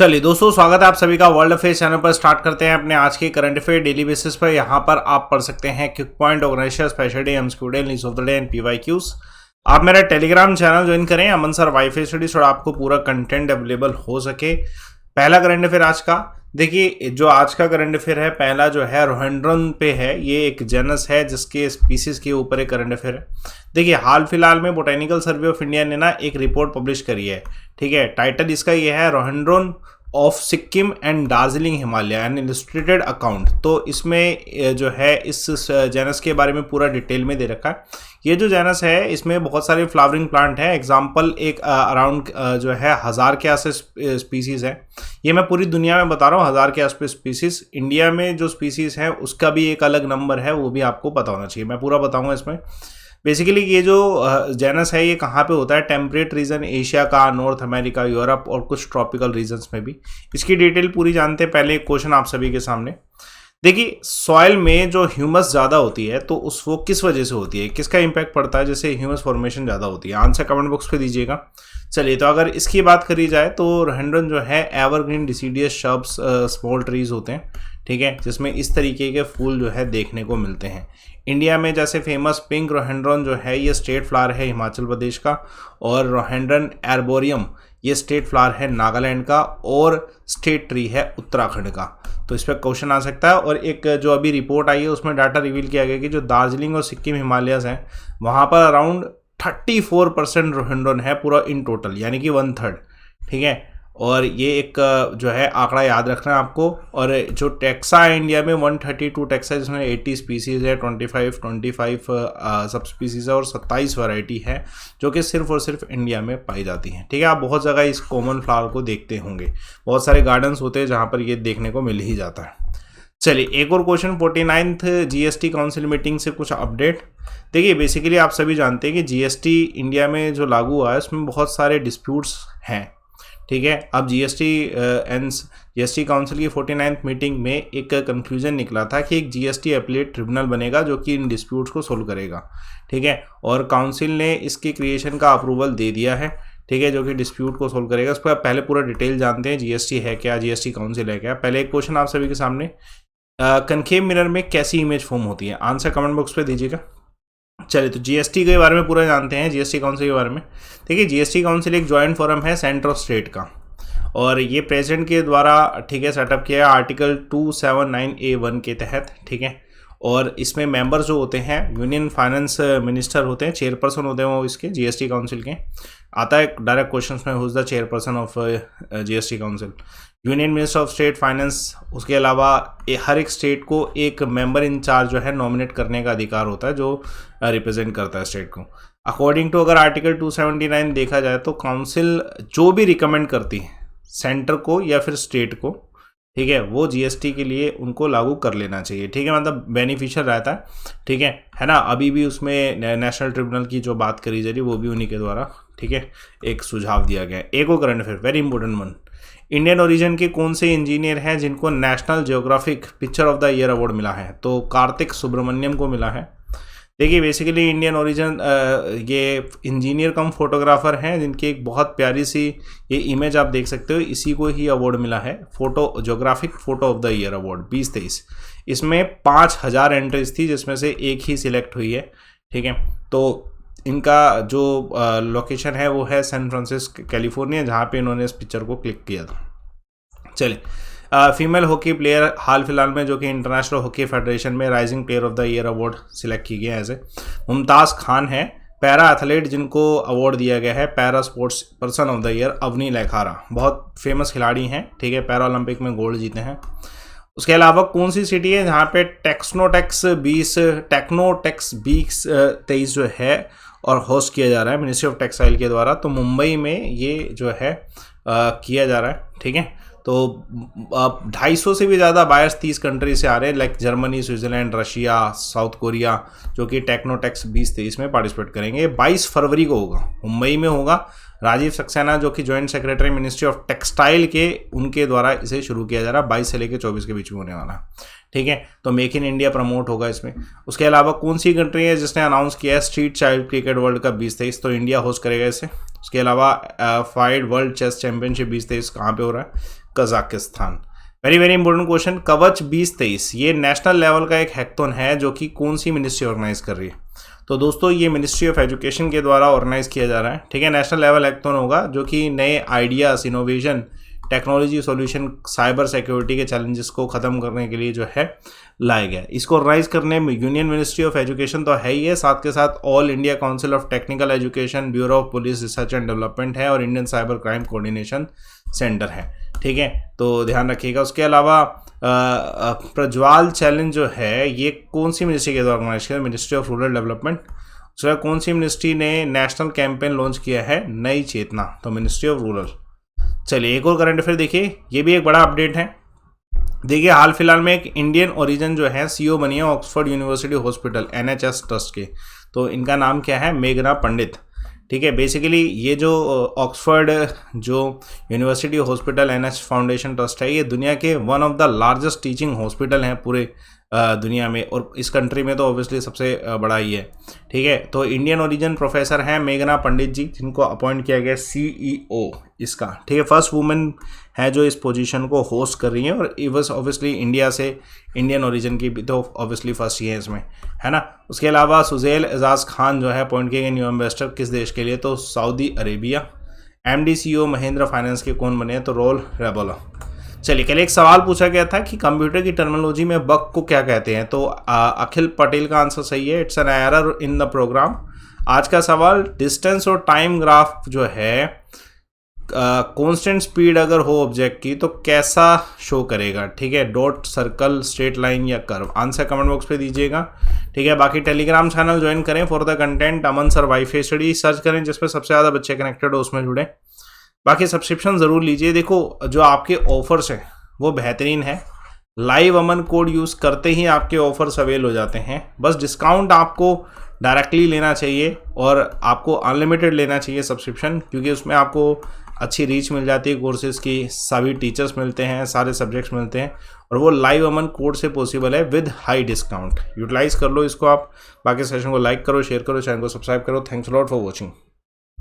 चलिए दोस्तों, स्वागत है आप सभी का वर्ल्ड अफेयर्स चैनल पर। स्टार्ट करते हैं अपने आज के करंट अफेयर डेली बेसिस पर। यहाँ पर आप पढ़ सकते हैं quick point, organisation, special day, MCQ day, news of the day and PYQs. आप मेरा टेलीग्राम चैनल ज्वाइन करें, अमन सर वाईफाई स्टडीज, और आपको पूरा कंटेंट अवेलेबल हो सके। पहला करंट अफेयर आज का देखिए, जो आज का करंट अफेयर है पहला जो है रोहेंड्रन पे है। ये एक जेनस है जिसके स्पीसीज के ऊपर एक करंट अफेयर है। देखिए, हाल फिलहाल में बोटेनिकल सर्वे ऑफ इंडिया ने ना एक रिपोर्ट पब्लिश करी है। ठीक है, टाइटल इसका ये है rhododendrons of Sikkim and Darjeeling Himalaya an illustrated account. तो इसमें जो है इस जेनस के बारे में पूरा डिटेल में दे रखा है। ये जो जेनस है इसमें बहुत सारे फ्लावरिंग प्लांट हैं। एग्जाम्पल एक अराउंड जो है 1000 के आसपास स्पीसीज है। ये मैं पूरी दुनिया में बता रहा हूँ, 1000 के आसपास स्पीसीज। इंडिया में जो स्पीसीज है उसका भी एक अलग नंबर है, वो भी आपको पता होना चाहिए। मैं पूरा बताऊँगा इसमें। बेसिकली ये जो जेनस है ये कहाँ पे होता है? टेम्परेट रीजन एशिया का, नॉर्थ अमेरिका, यूरोप और कुछ ट्रॉपिकल रीजन्स में भी। इसकी डिटेल पूरी जानते हैं। पहले एक क्वेश्चन आप सभी के सामने देखिए, सॉइल में जो ह्यूमस ज़्यादा होती है तो वो किस वजह से होती है, किसका इंपैक्ट पड़ता है जैसे ह्यूमस फॉर्मेशन ज़्यादा होती है? आंसर कमेंट बॉक्स पे दीजिएगा। चलिए, तो अगर इसकी बात करी जाए तो रोहेंड्रन जो है एवरग्रीन डिसीडियस शब्स स्मॉल ट्रीज होते हैं। ठीक है, जिसमें इस तरीके के फूल जो है देखने को मिलते हैं। इंडिया में जैसे फेमस पिंक रोहेंड्रन जो है ये स्टेट फ्लावर है हिमाचल प्रदेश का, और रोहेंड्रन एर्बोरियम ये स्टेट फ्लावर है नागालैंड का, और स्टेट ट्री है उत्तराखंड का। तो इस पर क्वेश्चन आ सकता है। और एक जो अभी रिपोर्ट आई है उसमें डाटा रिवील किया गया कि जो दार्जिलिंग और सिक्किम हिमालयस हैं वहाँ पर अराउंड 34% रोहेंड्रन है पूरा इन टोटल, यानी कि 1/3। ठीक है, और ये एक जो है आंकड़ा याद रखना है आपको। और जो टैक्सा है इंडिया में 132 टैक्सा, जिसमें 80 स्पीसीज़ है, 25 सब स्पीसीज़ है और 27 वैरायटी है जो कि सिर्फ और सिर्फ इंडिया में पाई जाती हैं। ठीक है, आप बहुत जगह इस कॉमन फ्लावर को देखते होंगे, बहुत सारे गार्डन्स होते हैं जहाँ पर ये देखने को मिल ही जाता है। चलिए, एक और question, 49th GST council meeting से कुछ अपडेट। देखिए, बेसिकली आप सभी जानते हैं कि जीएसटी इंडिया में जो लागू हुआ है उसमें बहुत सारे डिस्प्यूट्स हैं। ठीक है, अब जीएसटी काउंसिल की 49th मीटिंग में एक कंक्लूजन निकला था कि एक जीएसटी अपीलेट ट्रिब्यूनल बनेगा जो कि इन डिस्प्यूट्स को सोल्व करेगा। ठीक है, और काउंसिल ने इसके क्रिएशन का अप्रूवल दे दिया है। ठीक है, जो कि डिस्प्यूट को सोल्व करेगा। उस पर पहले पूरा डिटेल जानते हैं, जीएसटी है क्या, जीएसटी काउंसिल है क्या। पहले एक क्वेश्चन आप सभी के सामने, कनकेव मिरर में कैसी इमेज फॉर्म होती है? आंसर कमेंट बॉक्स पे दीजिएगा। चलिए, तो जीएसटी के बारे में पूरा जानते हैं, जीएसटी काउंसिल के बारे में। देखिए, जीएसटी काउंसिल एक जॉइंट फोरम है सेंटर ऑफ स्टेट का, और ये प्रेसिडेंट के द्वारा ठीक है सेटअप किया है आर्टिकल 279A1 के तहत। ठीक है, और इसमें मेंबर्स जो होते हैं यूनियन फाइनेंस मिनिस्टर होते हैं, चेयरपर्सन होते हैं वो इसके जीएसटी काउंसिल के। आता है डायरेक्ट क्वेश्चन में, who is the chairperson of GST council? Union minister of state finance. उसके अलावा हर एक स्टेट को एक मेंबर इंचार्ज जो है नॉमिनेट करने का अधिकार होता है, जो रिप्रेजेंट करता है स्टेट को। अकॉर्डिंग टू अगर आर्टिकल 279 देखा जाए तो काउंसिल जो भी रिकमेंड करती है सेंटर को या फिर स्टेट को, ठीक है, वो जीएसटी के लिए उनको लागू कर लेना चाहिए। ठीक है, मतलब बेनिफिशियल रहता है। ठीक है ना। अभी भी उसमें नेशनल ट्रिब्यूनल की जो बात करी जा रही है वो भी उन्हीं के द्वारा ठीक है एक सुझाव दिया गया है। एक और current affair, very important one. Indian origin के कौन से इंजीनियर हैं जिनको national geographic picture of the year award मिला है? तो कार्तिक सुब्रमण्यम को मिला है। देखिए, बेसिकली इंडियन ओरिजिन ये इंजीनियर कम फोटोग्राफर हैं जिनकी एक बहुत प्यारी सी ये इमेज आप देख सकते हो, इसी को ही अवार्ड मिला है geographic photo of the year award 2023। इसमें 5000 एंट्रीज थी जिसमें से एक ही सिलेक्ट हुई है। ठीक है, तो इनका जो लोकेशन है वो है सैन फ्रांसिस्को कैलिफोर्निया, जहाँ पे इन्होंने इस पिक्चर को क्लिक किया था। चलिए, फीमेल हॉकी प्लेयर हाल फिलहाल में जो कि इंटरनेशनल हॉकी फेडरेशन में rising player of the year award select की गया है ऐसे मुमताज़ खान है। पैरा एथलीट जिनको अवार्ड दिया गया है para sports person of the year Avani Lekhara, बहुत फेमस खिलाड़ी हैं। ठीक है, पैरा ओलंपिक में गोल्ड जीते हैं। उसके अलावा कौन सी सिटी है जहाँ पे टेक्नोटेक्स 2023 जो है और होस्ट किया जा रहा है मिनिस्ट्री ऑफ टेक्सटाइल के द्वारा? तो मुंबई में ये जो है किया जा रहा है। ठीक है, तो 250 से भी ज़्यादा बायर्स 30 कंट्री से आ रहे हैं, like Germany, Switzerland, Russia, south Korea, जो कि टेक्नोटेक्स 2023 में पार्टिसिपेट करेंगे। 22 फरवरी को होगा, मुंबई में होगा। राजीव सक्सेना जो कि joint secretary ministry of textile के, उनके द्वारा इसे शुरू किया जा रहा है। 22 से लेकर 24 के बीच में होने वाला, ठीक है। तो मेक इन इंडिया प्रमोट होगा इसमें। उसके अलावा कौन सी कंट्री है जिसने अनाउंस किया है street child cricket world cup 2023? तो इंडिया होस्ट करेगा इसे। उसके अलावा फाइड वर्ल्ड चेस चैंपियनशिप 2023 कहाँ पे हो रहा है? Kazakhstan. Very very important question, कवच 2023 ये नेशनल लेवल का एक हैकाथॉन है जो कि कौन सी मिनिस्ट्री ऑर्गेनाइज कर रही है? तो दोस्तों ये मिनिस्ट्री ऑफ एजुकेशन के द्वारा ऑर्गेनाइज किया जा रहा है, ठीक है। नेशनल लेवल हैकाथॉन होगा जो कि नए ideas, innovation, technology solution, cyber security के चैलेंजेस को ख़त्म करने के लिए जो है लाया गया। इसको ऑर्गेनाइज करने में यूनियन मिनिस्ट्री ऑफ एजुकेशन तो है ही है, साथ के साथ all India council of technical education, bureau of police research and development है और Indian cyber crime coordination centre है, ठीक है। तो ध्यान रखिएगा। उसके अलावा प्रज्वाल चैलेंज जो है ये कौन सी मिनिस्ट्री के द्वारा ऑर्गेनाइज किया? Ministry of rural development. उसके कौन सी मिनिस्ट्री ने नेशनल कैंपेन लॉन्च किया है? नई चेतना, तो मिनिस्ट्री ऑफ रूरल। चलिए एक और करंट अफेयर देखिए, ये भी एक बड़ा अपडेट है। देखिए हाल फिलहाल में एक इंडियन ओरिजिन जो है सीईओ बनी है Oxford university hospital NHS trust के। तो इनका नाम क्या है? मेघना पंडित, ठीक है। बेसिकली ये जो ऑक्सफोर्ड जो university hospital NH foundation trust है, ये दुनिया के one of the largest teaching hospital हैं पूरे दुनिया में, और इस कंट्री में तो ऑब्वियसली सबसे बड़ा ही है, ठीक है। तो इंडियन ओरिजिन प्रोफेसर हैं मेघना पंडित जी, जिनको अपॉइंट किया गया CEO इसका, ठीक है। फर्स्ट वुमेन है जो इस पोजीशन को होस्ट कर रही हैं, और बस ऑब्वियसली इंडिया से, इंडियन ओरिजिन की भी तो ऑब्वियसली फर्स्ट ही है इसमें, है ना। उसके अलावा सुजैल एजाज खान जो है अपॉइंट किए गए न्यू एम्बेसडर, किस देश के लिए? तो Saudi Arabia. MD CEO Mahendra finance के कौन बने हैं? तो रोल रेबोला। चलिए कल एक सवाल पूछा गया था कि कंप्यूटर की टर्मिनोलॉजी में बग को क्या कहते हैं? तो अखिल पटेल का आंसर सही है, it's an error in the program. आज का सवाल, डिस्टेंस और टाइम ग्राफ जो है कांस्टेंट स्पीड अगर हो ऑब्जेक्ट की तो कैसा शो करेगा, ठीक है? डॉट, सर्कल, स्ट्रेट लाइन या कर्व? आंसर कमेंट बॉक्स पे दीजिएगा, ठीक है। बाकी टेलीग्राम चैनल ज्वाइन करें for the content. Aman sir wifi study search करें जिसमें सबसे ज़्यादा बच्चे कनेक्टेड हो, उसमें जुड़े। बाकी सब्सक्रिप्शन ज़रूर लीजिए। देखो जो आपके ऑफर्स हैं वो बेहतरीन है, लाइव अमन कोड यूज़ करते ही आपके ऑफर्स अवेल हो जाते हैं। बस डिस्काउंट आपको डायरेक्टली लेना चाहिए और आपको अनलिमिटेड लेना चाहिए सब्सक्रिप्शन, क्योंकि उसमें आपको अच्छी रीच मिल जाती है कोर्सेज़ की, सभी टीचर्स मिलते हैं, सारे सब्जेक्ट्स मिलते हैं, और वो लाइव अमन कोड से पॉसिबल है विद हाई डिस्काउंट। यूटिलाइज़ कर लो इसको आप। बाकी सेशन को लाइक करो, शेयर करो, चैनल को सब्सक्राइब करो। Thanks a lot for watching.